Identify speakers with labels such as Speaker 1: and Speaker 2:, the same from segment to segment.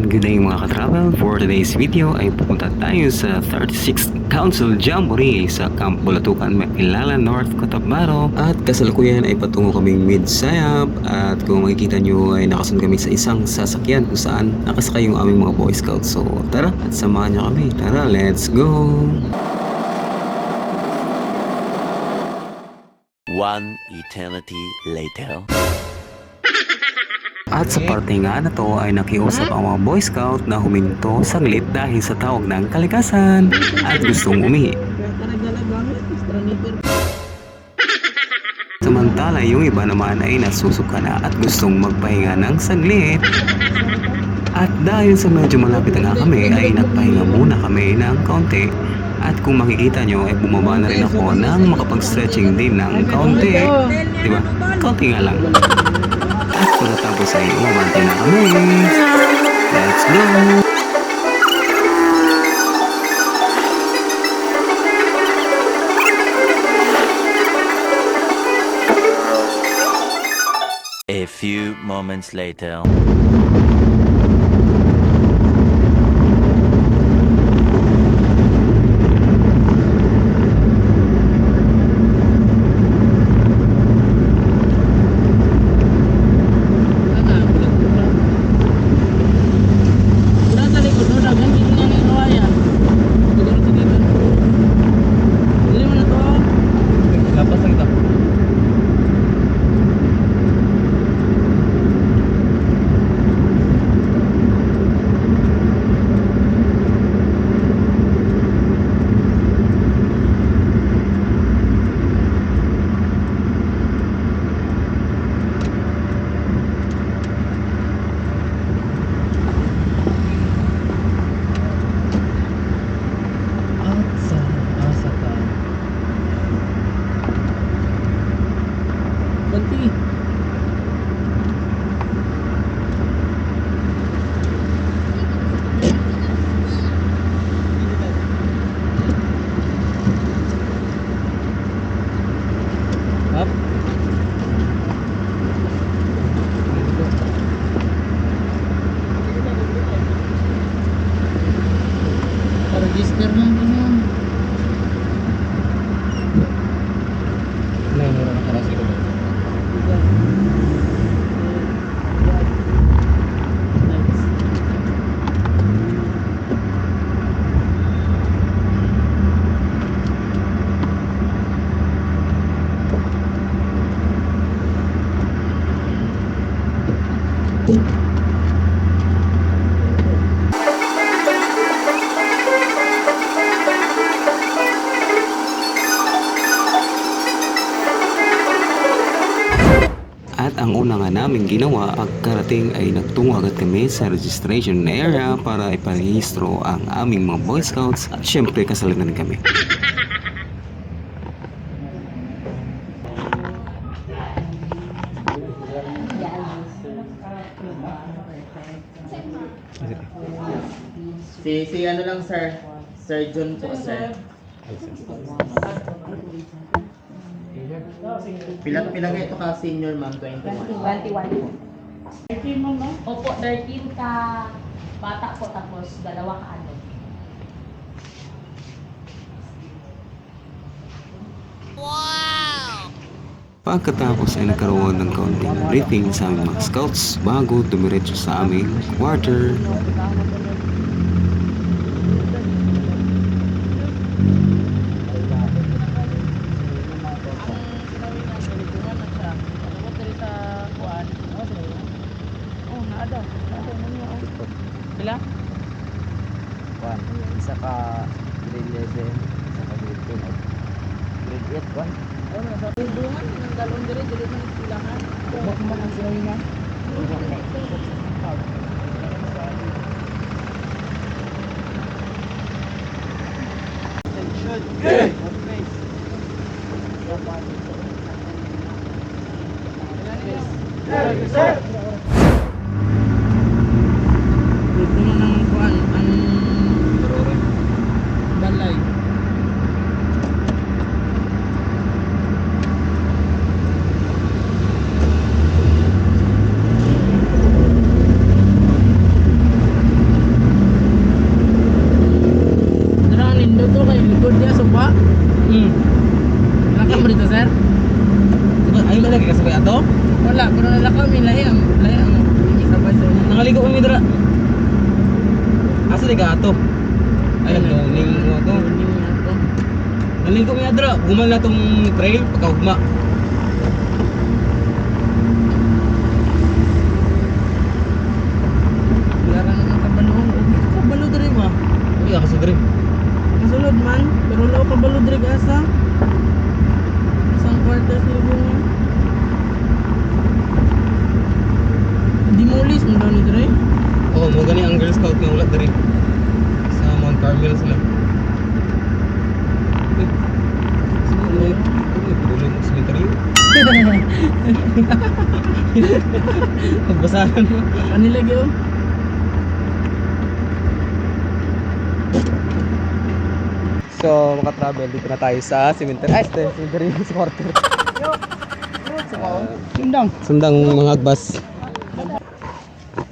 Speaker 1: Good day mga ka-travel. For today's video ay pupunta tayo sa 36th Council Jamboree sa Camp Bulatukan, Makilala, North Cotabato. At kasalukuyan ay patungo kaming Mid-Sayap. At kung makikita nyo ay nakasunod kami sa isang sasakyan kung saan nakasakay yung aming mga Boy Scouts. So tara at samahan nyo kami. Tara, let's go!
Speaker 2: One eternity later.
Speaker 1: At sa parte nga na to ay nakiusap ang mga Boy Scout na huminto saglit dahil sa tawag ng kalikasan at gustong umihi. Samantala yung iba naman ay nasusuka na at gustong magpahinga ng saglit. At dahil sa medyo malapit na kami ay nagpahinga muna kami ng kaunti. At kung makikita nyo ay bumaba na rin ako ng makapag-stretching din ng kaunti. Diba? Kaunti nga lang. At pagkatapos ay umabante na kami. Let's go!
Speaker 2: A few moments later.
Speaker 3: Register lang din yan. Mura na karasi ko.
Speaker 1: At ang una nga namin ginawa pagkarating ay nagtungo agad kami sa registration area para iparehistro ang aming mga Boy Scouts at syempre kasalangan kami.
Speaker 3: Si ano lang sir, Sir John po sir. Pila ito ka senior ma'am, 21.
Speaker 4: 21 po. 13 mo no? Opo, 13 ka bata po tapos dalawa ka ano.
Speaker 1: Pagkatapos ay nagkaroon ng kaunting briefing sa aming mga scouts bago dumiretso sa aming quarter.
Speaker 3: Kwan, isa ka grade 11, isa ka grade 10, grade 8 kwan. Ano sa bungan ng dalon dire man ilangan. Bak man ang sila na. Good. Yes, sir. Ito na ng kuan ang balay. to kay likod niya sumpa. Nalakaw mo dito, sir?
Speaker 1: Ay, malagi ka sabay ato?
Speaker 3: Wala, pero nalakaw mi lahi ang hindi sabay sa inyo.
Speaker 1: Nakaligo kami dira. Asa di ka ato? Ay, nagdawning mo ato. Naligo kami dira. Gumal na tong trail pagkahugma.
Speaker 3: Wala ka naman kabalo. Okay ka kabalo diri ba?
Speaker 1: Uy, ako sa diri.
Speaker 3: Masulod man, pero wala ko kabalo diri asa. Isang kwarta sa libungan. Dimulis mo daw ni diri?
Speaker 1: Oo, mo gani ang Girl Scout nga ulat diri. Sa Mount Carmel sila. Uy, siguro pudulong mo cemetery. Pagbasahan mo.
Speaker 3: Kanila gyud.
Speaker 1: So, maka-travel dito na tayo sa cemetery. Ay, sa cemetery sa quarter.
Speaker 3: Sundang.
Speaker 1: Sundang mga agbas.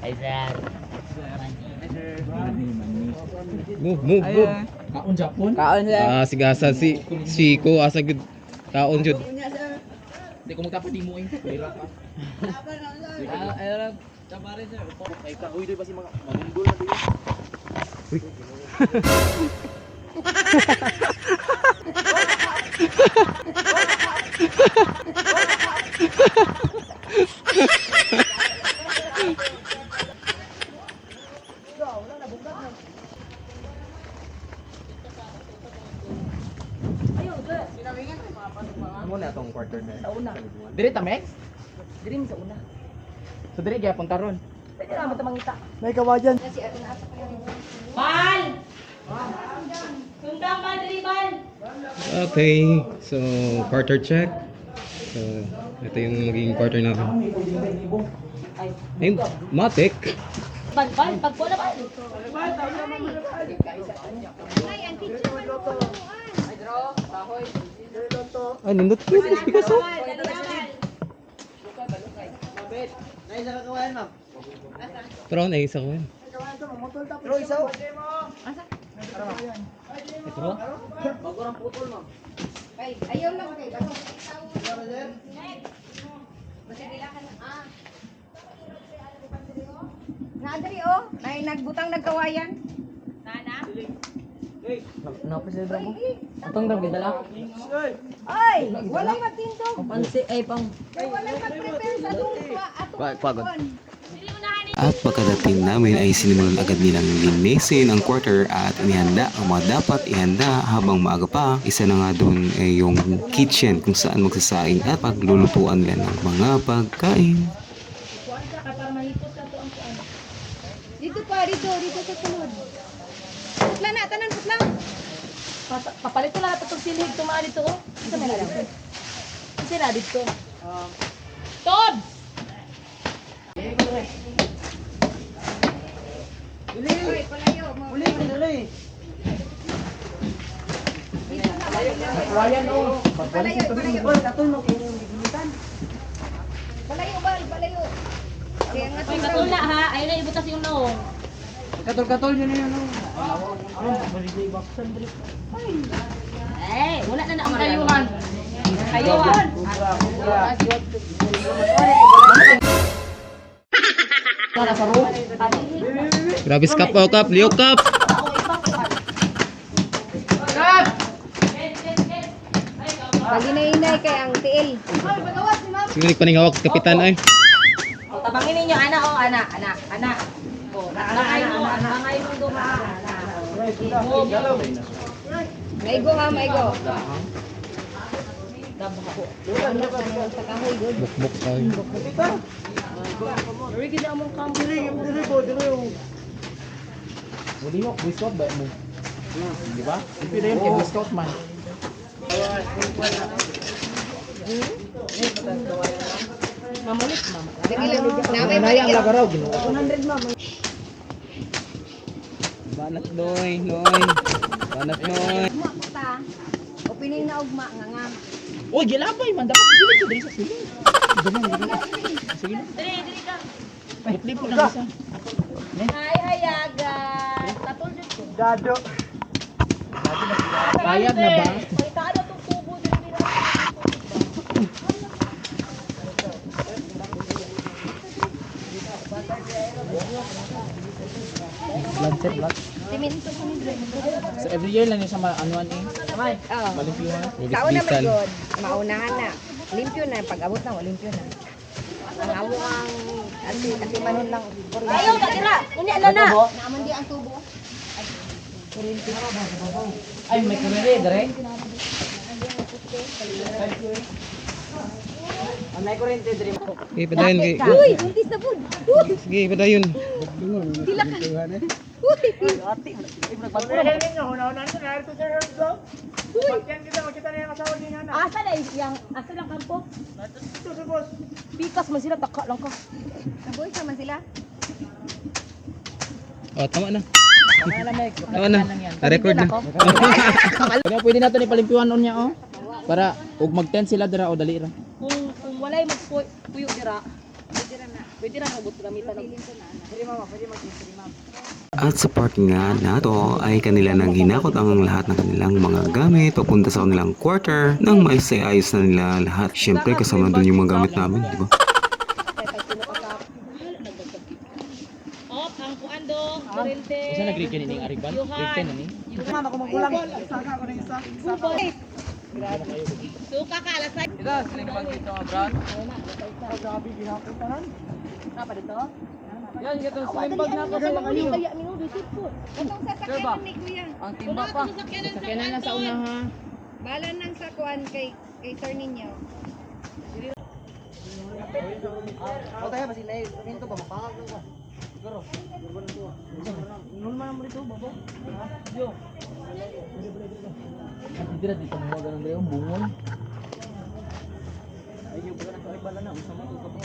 Speaker 3: Ay sir.
Speaker 1: Move.
Speaker 3: Kaon Japon. Kaon sir.
Speaker 1: Ah, sigasa si Chico asa gud kaon jud.
Speaker 3: Hindi ko magkapadi mo eh. Pera pa. Ayun, kapare sir. Ay kahoy doy pa si mga manundol na doy.
Speaker 1: Amo na tong quarter na.
Speaker 3: Sa una. Diri ta Mex? Diri sa una. So diri gyapon taron. Pwede na mo ta mangita. May kawajan.
Speaker 4: Bal! Sundang bal, diri bal!
Speaker 1: Okay, so quarter check. So ito yung magiging quarter na. Ay, matik.
Speaker 4: Bal, pagbola bal!
Speaker 1: Ay, nindot ko. Bigas oh. Pero na isa ko yan.
Speaker 3: Pero isaw.
Speaker 1: Ito?
Speaker 5: Ay, ayaw lang kay bago. Nadri oh, nay nagbutang nagkawayan.
Speaker 3: Napa sila damo? Atong dam gidala.
Speaker 5: Ay, walang magtindog.
Speaker 3: Pansi ay pang
Speaker 5: Ay, walang mag-prepare sa atong
Speaker 1: Pagod.
Speaker 5: kon.
Speaker 1: At pagkadating namin ay sinimulan agad nilang linisin ang quarter at inihanda ang mga dapat ihanda habang maaga pa. Isa na nga doon ay yung kitchen kung saan magsasaing at paglulutuan nila ng mga pagkain.
Speaker 5: Dito sa sulod. Putla na, tanan putla.
Speaker 4: Papalit ko lahat itong silig, tumama dito oh. Isa na lang. Isa na dito. Todd!
Speaker 5: Ay, palayo mo.
Speaker 3: kawayan oh.
Speaker 5: Palayo. Palayo bal, palayo. Kaya nga
Speaker 4: Ay, katula ha. Ayun na, ibutas yung noong.
Speaker 3: Katol yun na yun oh.
Speaker 4: Eh, wala na na ang kayuhan. Kayuhan.
Speaker 3: Para sa room.
Speaker 1: Grabe kap oh kap, liok kap!
Speaker 5: Paginay-inay kay ang tiil.
Speaker 1: Sige paningawak kapitan ay.
Speaker 4: O, tabangin ninyo, ana o, ana. O, bangay mo dumaan.
Speaker 5: Maigo ha, maigo. Anak ng pagkahoy good.
Speaker 1: Bukbuk ay.
Speaker 4: Dari gina among kampo.
Speaker 3: Muli mo, Boy Scout ba mo? Di ba? Ito na yun, kay Boy Scout man.
Speaker 4: Mamulit, mama.
Speaker 5: Sige lang. Namay
Speaker 3: Nanay ang
Speaker 5: balik.
Speaker 3: lagaraw, gino.
Speaker 5: 100 ma'am.
Speaker 1: Banat noy, noy. Banat noy.
Speaker 5: Ugma ko ta. Opining na ugma nga nga.
Speaker 3: Uy, gilabay man. Dapat sila ko dali sa sila. Sige na.
Speaker 4: Diri ka.
Speaker 3: Lip po lang isa.
Speaker 5: Ay, hayaga. Tatol dito.
Speaker 3: Dado. Payag na ba?
Speaker 4: Palitaan na itong tubo din nila.
Speaker 3: Blood set, blood.
Speaker 5: Siminto ko ni Dre.
Speaker 3: So every year lang yung sa anuan eh.
Speaker 5: Oo.
Speaker 3: Malimpyuhan.
Speaker 5: Sa una may good. Maunahan na. Limpyo na. Pag-abot na, limpyo na. Ang amo ang ati manon lang.
Speaker 4: Ayaw, katira. Unya na na.
Speaker 5: Naman di ang tubo.
Speaker 3: Ay, may kurere, Dre. May kurente, Dre.
Speaker 1: Okay, padayon kay.
Speaker 5: Uy, buntis na pud.
Speaker 1: Sige, padayon.
Speaker 4: Asa na yang asa lang kampo? Pikas man sila taka lang ka.
Speaker 5: Naboy sa man sila.
Speaker 1: Oh, tama na.
Speaker 3: Tama na, Mek.
Speaker 1: Tama na. Na-record na.
Speaker 3: Kaya pwede natin ipalimpyuhan on niya, oh. Para, ug mag-10 sila dira o dali ra.
Speaker 4: Kung walay magpuyo dira. Pwede ra ubot gamitan ng
Speaker 1: At sa part nga nato ay kanila nang hinakot ang lahat ng kanilang mga gamit papunta sa kanilang quarter nang maayos na nila lahat. Siyempre kasama doon yung mga gamit namin, di ba?
Speaker 4: Op, ang kuando, kurente.
Speaker 3: Isa nag-read ka nining Ariban? Read 10 na ni?
Speaker 4: Mama ko magkulang. Suka ka alasay.
Speaker 3: Ida, siling pag dito nga, Bran.
Speaker 4: Apa dito?
Speaker 3: Yan, gatong siling bag na ako sa mga niyo.
Speaker 4: Kaya minudo tipo.
Speaker 5: Katong sa sakyanan ni Kuya.
Speaker 3: Ang timba pa. Sakyanan lang sa una, ha?
Speaker 5: Bala nang sa kuan kay sir ninyo.
Speaker 3: O tayo, basi na yun. Ba, mapangag lang ba? Siguro. Nung man mo dito, babo. Yo. At dito mo ganun dito, bungon. Ay, yung pala na bala na, usama to ka po.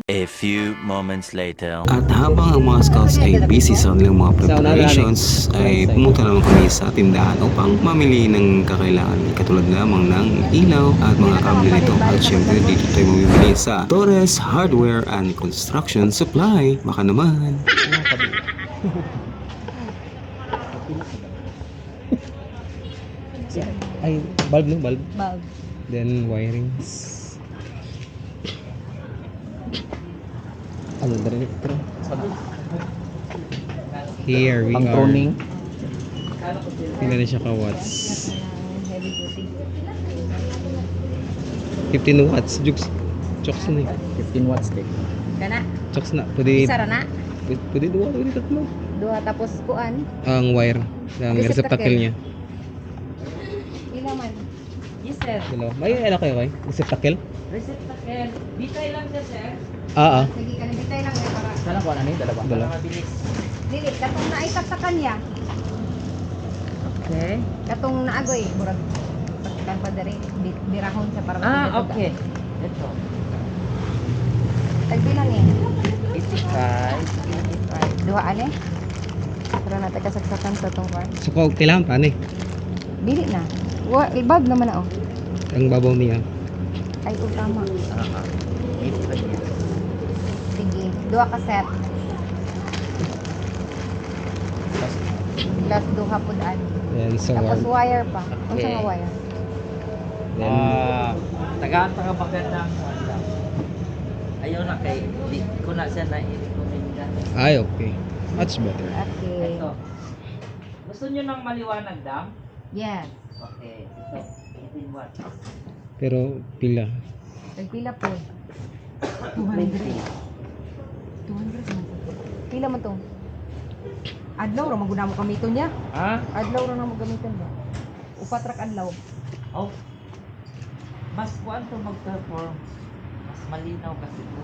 Speaker 2: A few moments later.
Speaker 1: At habang ang mga scouts ay busy sa kanilang mga preparations, ay pumunta naman kami sa tindahan upang mamili ng kakailangan katulad lamang ng ilaw at mga kable nito. At syempre dito tayo mamimili sa Torres Hardware and Construction Supply. Baka naman. Ay, bulb no? Bulb.
Speaker 5: Bulb.
Speaker 1: Then wirings. Ano director? Here we
Speaker 3: Ang
Speaker 1: are.
Speaker 3: toning.
Speaker 1: Pila na siya ka watts.
Speaker 5: Heavy duty.
Speaker 1: 15 watts. Jukes. Chokes na eh.
Speaker 3: 15 watts stick.
Speaker 5: Kana.
Speaker 1: Chokes na. Pwede,
Speaker 5: Isa ra na.
Speaker 1: pwede duwa. Pwede tatlo.
Speaker 5: Duha tapos kuan.
Speaker 1: Ang wire. Ang
Speaker 5: Receptacle.
Speaker 1: receptacle niya.
Speaker 5: Ila man.
Speaker 4: Yes sir.
Speaker 1: Hello. May ano kayo kay? Receptacle?
Speaker 4: Receptacle. Bitay lang siya sir.
Speaker 5: Sige, kanibitay lang eh para.
Speaker 3: Sana ko ano ni dalawa.
Speaker 1: Dalawa.
Speaker 3: Mabilis.
Speaker 5: Dili, katong naitap sa kanya.
Speaker 4: Okay.
Speaker 5: Katong naagoy, murag pagkan pa diri birahon sa para
Speaker 4: okay. Ito.
Speaker 5: Tagbilang eh.
Speaker 3: 85.
Speaker 5: Duha ane. Para natin kasagsakan sa tong kwan.
Speaker 1: So, kailangan pa ni.
Speaker 5: Dili na. Bulb naman na oh.
Speaker 1: Ang babaw niya.
Speaker 5: Ay, tama.
Speaker 3: Ito pa niya.
Speaker 5: Sige, duha ka set. Plus duha pud ani.
Speaker 1: Then, so,
Speaker 5: Tapos wire pa. Unsa
Speaker 3: Okay.
Speaker 5: nga wire?
Speaker 1: then,
Speaker 6: Tagaan pa ka magandang wala. Ayaw na kay di ko na siya na-recommenda.
Speaker 1: ay, okay. Much better.
Speaker 5: Okay.
Speaker 6: Ito. Gusto niyo ng maliwanag dam?
Speaker 5: Yes.
Speaker 6: Okay. Ito. 18 watts.
Speaker 1: Pero, pila.
Speaker 5: Pila po. 200. 200 man. Pila man to? Adlaw ra maguna mo gamiton niya.
Speaker 6: Ha?
Speaker 5: Adlaw ra na mo gamiton ba? Upat ra ka adlaw.
Speaker 6: Oh. Mas kuan to mag-perform. Mas malinaw kasi to.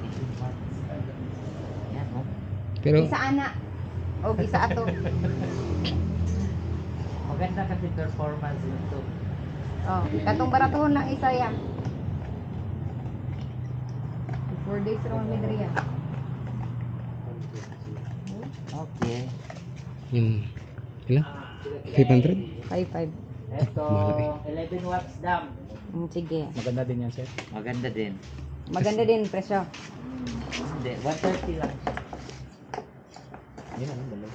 Speaker 6: 18 watts. Yan oh.
Speaker 1: Pero,
Speaker 5: Isa ana. O isa ato.
Speaker 6: Maganda kasi performance nito.
Speaker 5: Oh, katong baratuhon lang isa ya. 4 days ra man medriya.
Speaker 6: Okay.
Speaker 1: yun. Pila? 500?
Speaker 5: 55.
Speaker 6: Ito,
Speaker 1: Malaki.
Speaker 6: 11 watts dam.
Speaker 5: Sige.
Speaker 3: Maganda din yan, sir.
Speaker 6: Maganda din.
Speaker 5: Maganda din presyo.
Speaker 6: Hindi, 130 lang.
Speaker 3: Yun, ano, dalawa.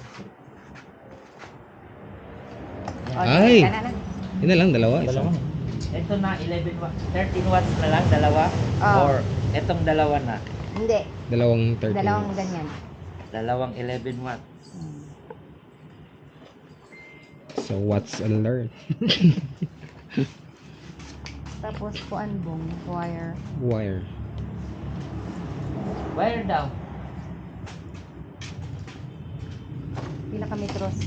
Speaker 1: Ay!
Speaker 5: Kana na.
Speaker 1: Yun na lang, dalawa. Isa.
Speaker 3: Dalawa.
Speaker 6: Ito na, 11 watts. 13 watts na lang, dalawa.
Speaker 5: Ah.
Speaker 6: Or, etong dalawa na.
Speaker 5: Hindi.
Speaker 1: Dalawang 30.
Speaker 5: Dalawang ganyan.
Speaker 6: Dalawang 11 watts.
Speaker 1: So, what's alert?
Speaker 5: Tapos kuan bong wire.
Speaker 1: Wire.
Speaker 6: Wire daw.
Speaker 5: Pila ka metros.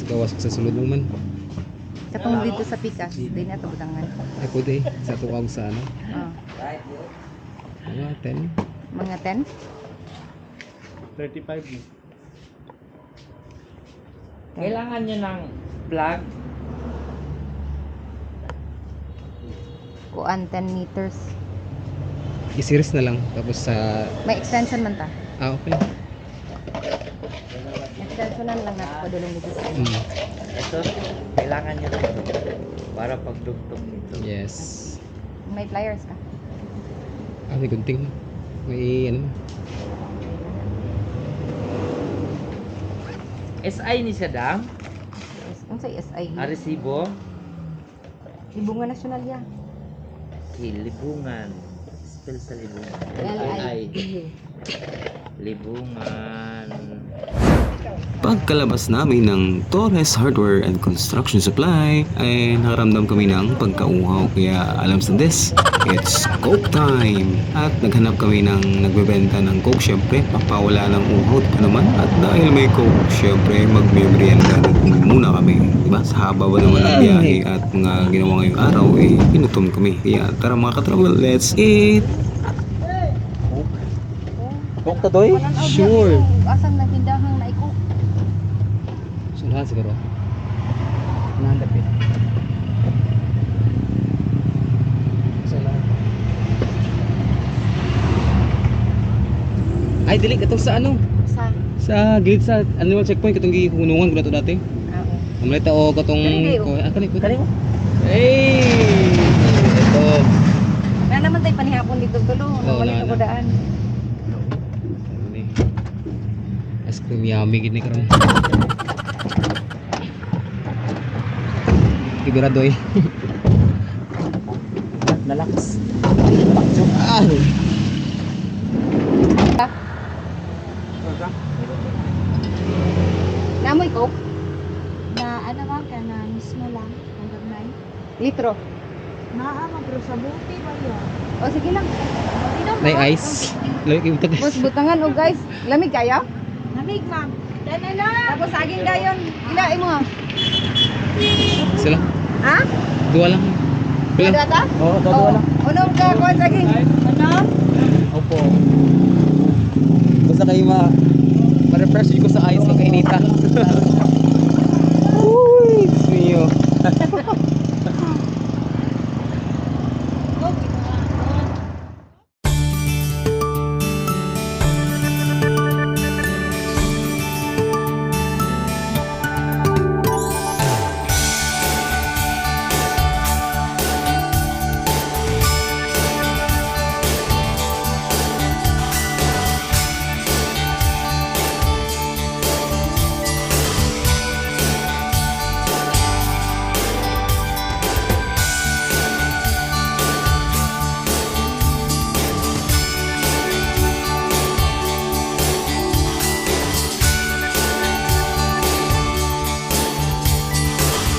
Speaker 1: Gawas ko sa sulod mo man.
Speaker 5: Katong dito sa pikas, di na to butangan.
Speaker 1: Ay, pwede. Sa tukag sa ano.
Speaker 5: Oh.
Speaker 1: Mga 10.
Speaker 5: Mga 10.
Speaker 3: 35 mo.
Speaker 6: Kailangan nyo ng plug.
Speaker 5: Kuan 10 meters.
Speaker 1: I-series na lang. Tapos sa...
Speaker 5: May extension man ta.
Speaker 1: okay.
Speaker 5: Extensionan lang natin padulong dito sa
Speaker 1: Mm.
Speaker 6: Ito, kailangan nyo ng ito. Para pagdugtong nito.
Speaker 1: Yes.
Speaker 5: May pliers ka.
Speaker 1: May gunting. May ano.
Speaker 6: SI ni siya dam.
Speaker 5: Unsa SI?
Speaker 6: Arecibo.
Speaker 5: Libungan nasyonal ya.
Speaker 6: Libungan. Spell sa libungan.
Speaker 5: LIBU.
Speaker 6: Libungan.
Speaker 1: Pagkalabas namin ng Torres Hardware and Construction Supply ay nakaramdam kami ng pagkauhaw kaya alam sa this, it's Coke time! At naghanap kami ng nagbebenta ng Coke syempre, papawala ng uhaw pa naman at dahil may Coke syempre magmemorienda muna kami, diba? Sa haba ba naman ng biyahe at mga ginawa ngayong araw eh pinutom kami kaya tara mga katravel, let's eat!
Speaker 3: Kung tadoy?
Speaker 1: Sure!
Speaker 5: Asang nagtindahang na iko.
Speaker 1: Sulahan siguro.
Speaker 3: Nandapit.
Speaker 1: Ay, dili katong sa ano?
Speaker 5: Sa
Speaker 1: Sa gilid sa animal checkpoint katong gikunungan ko na to dati.
Speaker 5: oo.
Speaker 1: Amalita o katong
Speaker 5: Kani kayo?
Speaker 1: kani ko. Kani mo. Hey! Ito.
Speaker 5: Na naman tay panihapon dito tulo.
Speaker 1: Oo,
Speaker 5: Nang wali
Speaker 1: na-
Speaker 5: ko daan.
Speaker 1: Ini. Ice cream yummy gini karon. Sigurado eh.
Speaker 3: Nalakas.
Speaker 1: Ah!
Speaker 5: Namoy coke
Speaker 4: Na ano ka ka na mismo lang, hanggang 9.
Speaker 5: litro.
Speaker 4: Naama, pero sa buti ba yun?
Speaker 5: O sige lang.
Speaker 1: Nay ice. Lagi kay butag.
Speaker 5: Boss butangan o guys. Lamig kaya?
Speaker 4: Lamig, ma'am. Tana na!
Speaker 5: Tapos saging dayon. Ilain mo.
Speaker 1: Sila.
Speaker 5: Ha?
Speaker 1: Dua lang. Pila?
Speaker 5: Data?
Speaker 3: Oo, dalawa lang.
Speaker 5: Unom ka kuan saging.
Speaker 4: Ano?
Speaker 1: Opo. Basta kayo ma-refresh ko sa ice kung kainita. Uy, Diyos mio.